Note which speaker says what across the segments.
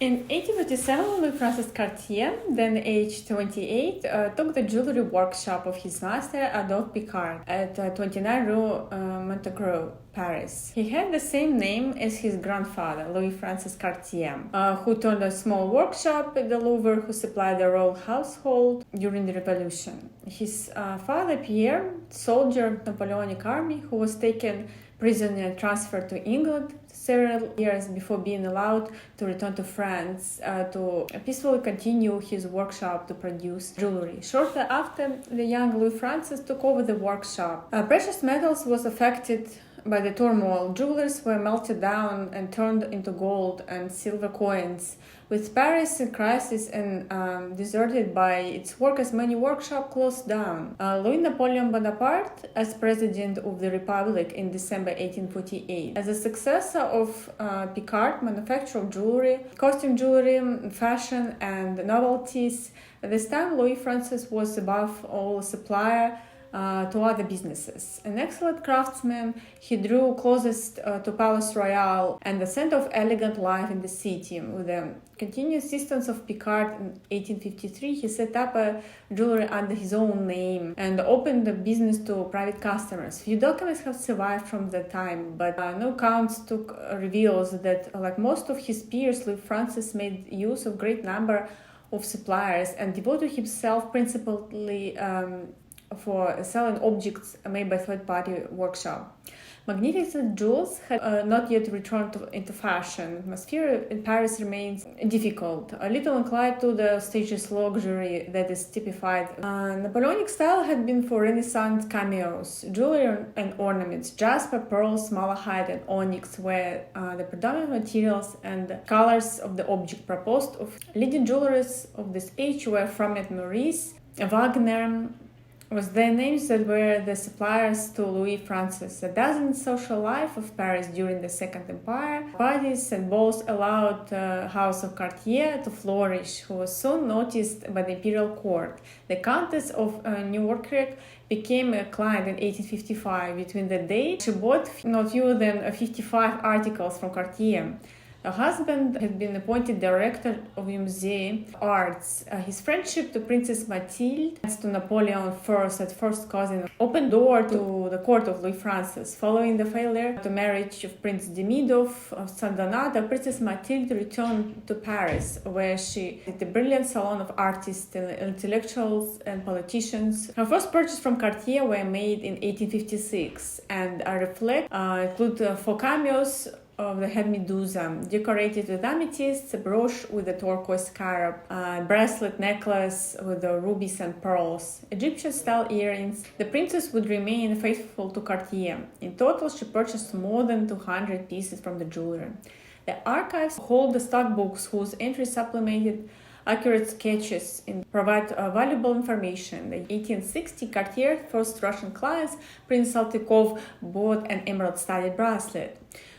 Speaker 1: In 1857, Louis Francis Cartier, then aged 28, took the jewelry workshop of his master Adolphe Picard at 29 Rue Montecro, Paris. He had the same name as his grandfather, Louis Francis Cartier, who turned a small workshop at the Louvre, who supplied the royal household during the Revolution. His father, Pierre, soldier of the Napoleonic army, who was taken prisoner and transferred to England several years before being allowed to return to France to peacefully continue his workshop to produce jewelry. Shortly after, the young Louis Francis took over the workshop. Precious metals was affected by the turmoil. Jewelers were melted down and turned into gold and silver coins. With Paris in crisis and deserted by its workers, many workshops closed down. Louis Napoleon Bonaparte, as president of the Republic in December 1848, as a successor of Picard, manufacture of jewelry, costume jewelry, fashion, and novelties. At this time, Louis Francis was above all a supplier to other businesses. An excellent craftsman, he drew closest to Palace Royal and the center of elegant life in the city. With the continued assistance of Picard in 1853, he set up a jewelry under his own name and opened the business to private customers. Few documents have survived from that time, but no accounts reveals that, like most of his peers, Louis Francis made use of great number of suppliers and devoted himself principally for selling objects made by third-party workshop. Magnificent jewels had not yet returned into fashion. Atmosphere in Paris remains difficult, a little inclined to the status luxury that is typified. Napoleonic style had been for Renaissance cameos. Jewelry and ornaments, jasper, pearls, malachite, and onyx were the predominant materials and colors of the object proposed. Of leading jewelers of this age were Froment Maurice, Wagner, was the names that were the suppliers to Louis Francis. The dazzling social life of Paris during the Second Empire, parties and balls allowed House of Cartier to flourish, who was soon noticed by the Imperial Court. The Countess of Newark became a client in 1855. Between the date, she bought not fewer than 55 articles from Cartier. Her husband had been appointed director of the Museum of Arts. His friendship to Princess Matilda and to Napoleon I, at first cousin, opened door to the court of Louis Francis. Following the failure to marriage of Prince Demidov of Saint Donato, Princess Matilda returned to Paris, where she had a brilliant salon of artists, intellectuals, and politicians. Her first purchases from Cartier were made in 1856 and include 4 cameos of the head Medusa, decorated with amethysts, a brooch with a turquoise scarab, bracelet necklace with the rubies and pearls, Egyptian-style earrings. The princess would remain faithful to Cartier. In total, she purchased more than 200 pieces from the jeweler. The archives hold the stock books whose entries supplemented accurate sketches and provide valuable information. In 1860, Cartier's first Russian clients, Prince Saltykov, bought an emerald-studded bracelet.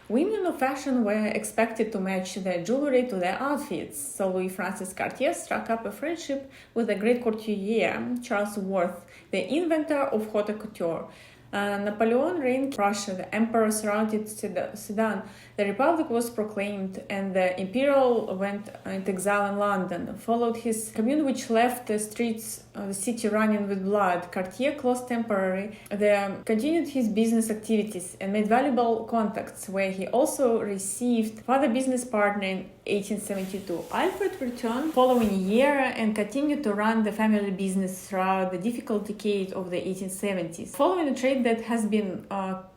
Speaker 1: Women of fashion were expected to match their jewelry to their outfits, so Louis Francis Cartier struck up a friendship with the great courtier Charles Worth, the inventor of haute couture. Napoleon reigned in Prussia, the emperor surrounded Sedan, the Republic was proclaimed, and the Imperial went into exile in London. Followed his commune, which left the streets of the city running with blood. Cartier closed temporarily. They continued his business activities and made valuable contacts, where he also received further business partner in 1872. Alfred returned following year and continued to run the family business throughout the difficult decade of the 1870s. Following a trade that has been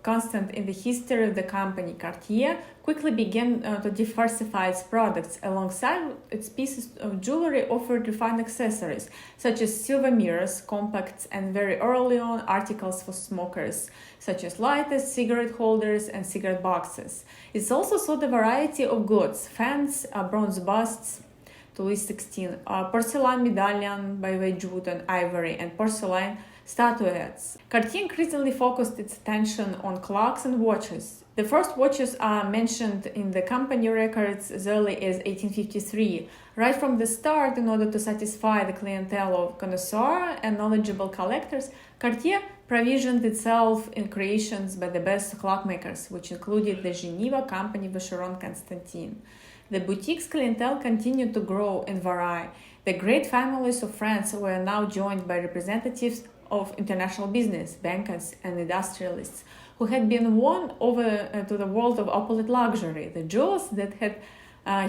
Speaker 1: constant in the history of the company, Cartier quickly began to diversify its products. Alongside its pieces of jewelry, offered refined accessories such as silver mirrors, compacts, and very early on articles for smokers such as lighters, cigarette holders, and cigarette boxes. It also sold a variety of goods: fans, bronze busts to Louis XVI, porcelain medallion by wood and ivory, and porcelain statuettes. Cartier increasingly focused its attention on clocks and watches. The first watches are mentioned in the company records as early as 1853. Right from the start, in order to satisfy the clientele of connoisseurs and knowledgeable collectors, Cartier provisioned itself in creations by the best clockmakers, which included the Geneva company Vacheron Constantin. The boutique's clientele continued to grow and vary. The great families of France were now joined by representatives of international business, bankers, and industrialists who had been won over to the world of opulent luxury. The jewels that had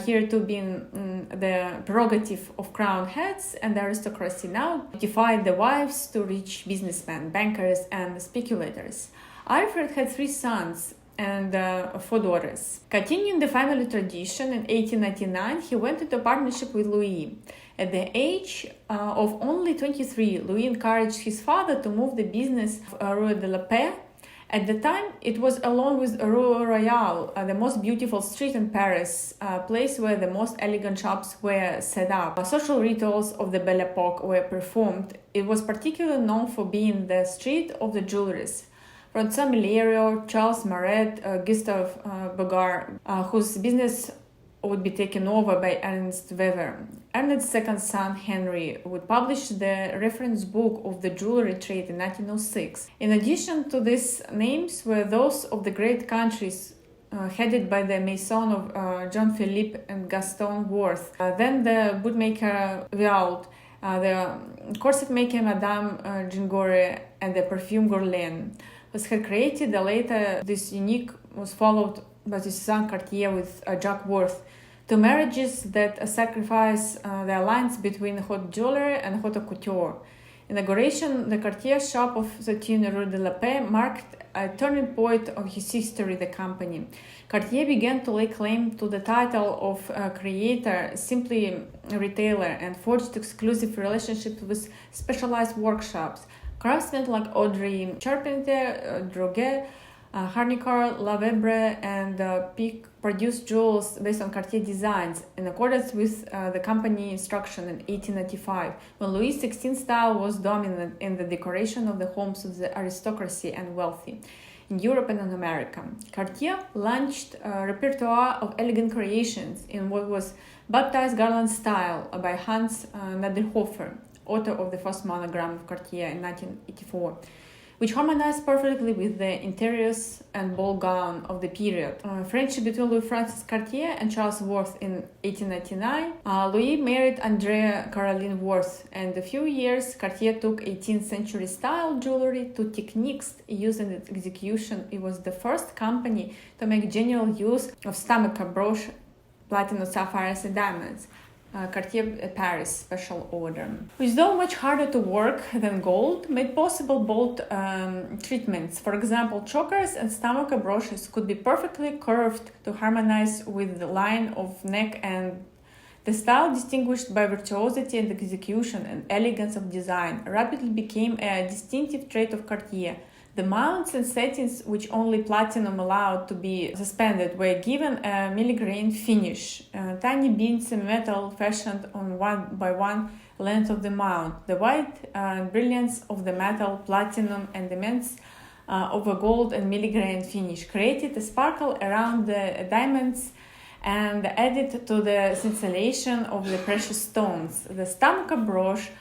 Speaker 1: hereto been the prerogative of crowned heads and the aristocracy now defied the wives to rich businessmen, bankers, and speculators. Alfred had 3 sons and 4 daughters. Continuing the family tradition, in 1899 he went into partnership with Louis. At the age of only 23, Louis encouraged his father to move the business of Rue de la Paix. At the time, it was along with Rue Royale, the most beautiful street in Paris, a place where the most elegant shops were set up. Social rituals of the Belle Epoque were performed. It was particularly known for being the street of the jewelers. François Milliero, Charles Maret, Gustave Bogart, whose business would be taken over by Ernest Weber. Ernest's second son, Henry, would publish the reference book of the jewelry trade in 1906. In addition to these names were those of the great countries headed by the maison of Jean-Philippe and Gaston Worth, then the bootmaker Viault, the corset maker Madame Gingore, and the perfume Guerlain, was had created. Later, this unique was followed by the son Cartier with Jacques Worth. 2 marriages that sacrifice the alliance between haute jewelry and haute couture. Inauguration, the Cartier shop of 13 Rue de la Paix marked a turning point of his history, the company. Cartier began to lay claim to the title of creator, simply retailer, and forged exclusive relationships with specialized workshops. Craftsmen like Audrey Charpentier, Droguet, Harnicar, Lavèbre, and Pic produced jewels based on Cartier designs in accordance with the company instruction in 1895, when Louis XVI style was dominant in the decoration of the homes of the aristocracy and wealthy in Europe and in America. Cartier launched a repertoire of elegant creations in what was baptized garland style by Hans Nadelhofer, author of the first monogram of Cartier in 1984. Which harmonized perfectly with the interiors and ball gown of the period. Friendship between Louis Francis Cartier and Charles Worth in 1899. Louis married Andrea Caroline Worth, and in a few years Cartier took 18th century style jewelry to techniques used in its execution. It was the first company to make general use of stomacher brooch, platinum, sapphires, and diamonds. Cartier Paris special order. Which, though much harder to work than gold, made possible bold treatments. For example, chokers and stomacher brooches could be perfectly curved to harmonize with the line of neck, and the style, distinguished by virtuosity and execution and elegance of design, rapidly became a distinctive trait of Cartier. The mounts and settings, which only platinum allowed to be suspended, were given a milligrain finish. Tiny beads of metal fashioned on 1 by 1 length of the mount. The white brilliance of the metal, platinum, and the immense of a gold and milligrain finish created a sparkle around the diamonds and added to the scintillation of the precious stones. The stomacher brooch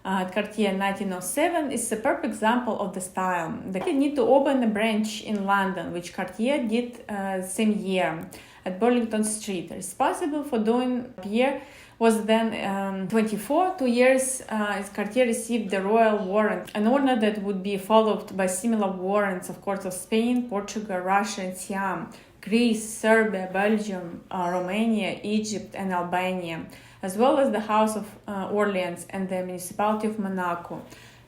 Speaker 1: at Cartier 1907 is a superb example of the style. They need to open a branch in London, which Cartier did same year at Burlington Street. Responsible for doing Pierre was then 24. 2 years as Cartier received the royal warrant, an honor that would be followed by similar warrants of courts of Spain, Portugal, Russia, and Siam, Greece, Serbia, Belgium, Romania, Egypt, and Albania, as well as the House of Orleans and the Municipality of Monaco.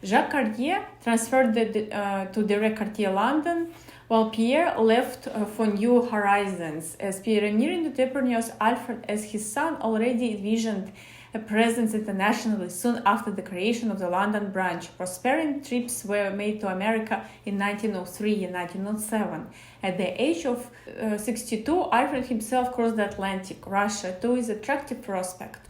Speaker 1: Jacques Cartier transferred to Direct Cartier London, while Pierre left for new horizons. As pioneering entrepreneurs, Alfred, as his son, already envisioned a presence internationally soon after the creation of the London branch. Prospering trips were made to America in 1903 and 1907. At the age of 62, Alfred himself crossed the Atlantic. Russia, too, is an attractive prospect.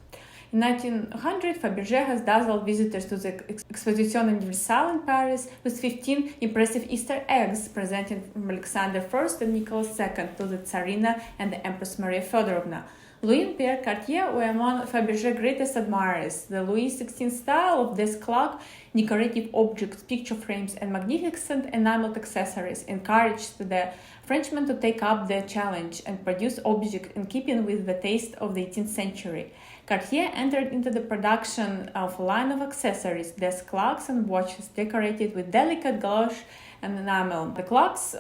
Speaker 1: In 1900, Fabergé has dazzled visitors to the Exposition Universelle in Paris with 15 impressive Easter eggs presented from Alexander I and Nicholas II to the Tsarina and the Empress Maria Fedorovna. Louis and Cartier were among Fabergé's greatest admirers. The Louis XVI style of desk clock, decorative objects, picture frames, and magnificent enameled accessories encouraged the Frenchmen to take up the challenge and produce objects in keeping with the taste of the 18th century. Cartier entered into the production of a line of accessories, desk clocks and watches decorated with delicate gouache and enamel. The clocks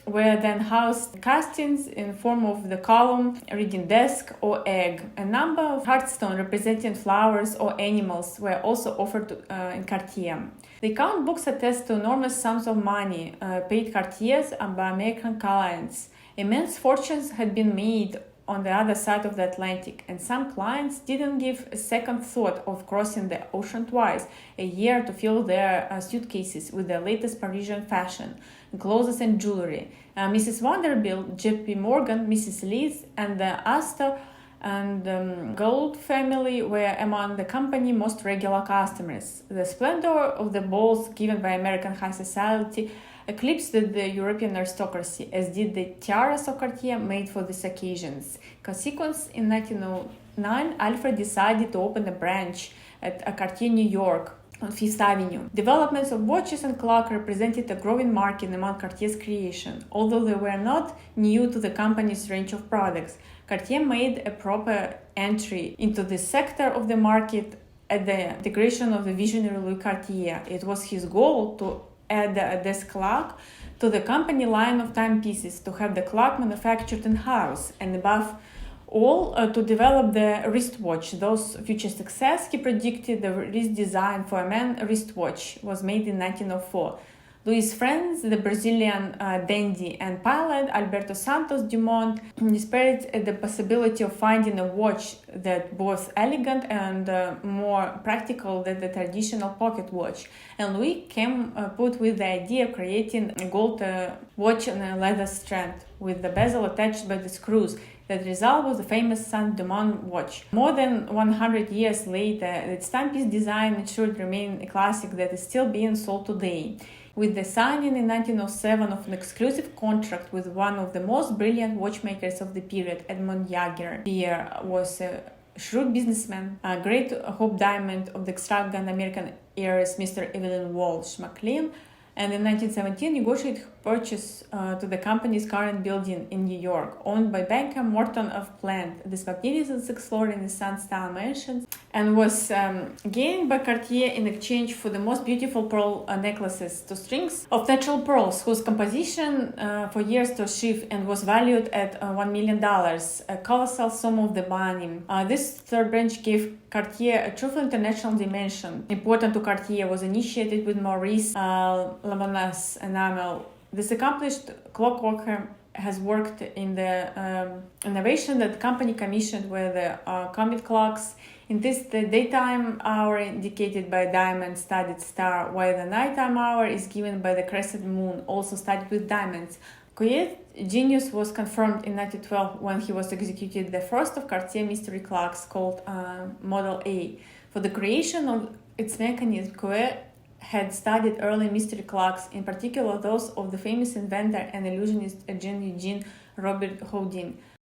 Speaker 1: were then housed in castings in form of the column, reading desk, or egg. A number of hearthstones representing flowers or animals were also offered in Cartier. The account books attest to enormous sums of money paid Cartiers by American clients. Immense fortunes had been made on the other side of the Atlantic, and some clients didn't give a second thought of crossing the ocean twice a year to fill their suitcases with the latest Parisian fashion, clothes and jewelry. Mrs. Vanderbilt, J.P. Morgan, Mrs. Lees, and the Astor and Gold family were among the company's most regular customers. The splendor of the balls given by American high society eclipsed the European aristocracy, as did the tiaras of Cartier made for these occasions. Consequence, in 1909, Alfred decided to open a branch at Cartier, New York, on Fifth Avenue. Developments of watches and clocks represented a growing market among Cartier's creation. Although they were not new to the company's range of products, Cartier made a proper entry into this sector of the market at the integration of the visionary Louis Cartier. It was his goal to add a desk clock to the company line of timepieces, to have the clock manufactured in-house, and above all, to develop the wristwatch. Those future success, he predicted, the wrist design for a man wristwatch was made in 1904. Louis Francis, the Brazilian dandy and pilot Alberto Santos Dumont, despaired at the possibility of finding a watch that both elegant and more practical than the traditional pocket watch. And Louis came put with the idea of creating a gold watch on a leather strand with the bezel attached by the screws. The result was the famous Saint Dumont watch. More than 100 years later, its timepiece design should remain a classic that is still being sold today. With the signing in 1907 of an exclusive contract with one of the most brilliant watchmakers of the period, Edmond Jaeger. Pierre was a shrewd businessman, a great hope diamond of the extravagant American heiress, Mr. Evelyn Walsh McLean, and in 1917 negotiated purchase to the company's current building in New York, owned by banker Morton of Plant. This magnificent sixth-floor Renaissance-style mansion, and was gained by Cartier in exchange for the most beautiful pearl necklaces, 2 strings of natural pearls, whose composition for years to achieve and was valued at $1 million, a colossal sum of the money. This third branch gave Cartier a truly international dimension. Important to Cartier was initiated with Maurice Lavonas enamel. This accomplished clockworker has worked in the innovation that the company commissioned were the comet clocks. In this, the daytime hour indicated by a diamond-studded star, while the nighttime hour is given by the crescent moon, also studded with diamonds. Cartier's genius was confirmed in 1912 when he was executed the first of Cartier mystery clocks called Model A. For the creation of its mechanism, Cartier had studied early mystery clocks, in particular those of the famous inventor and illusionist Jean-Eugène Robert Houdin.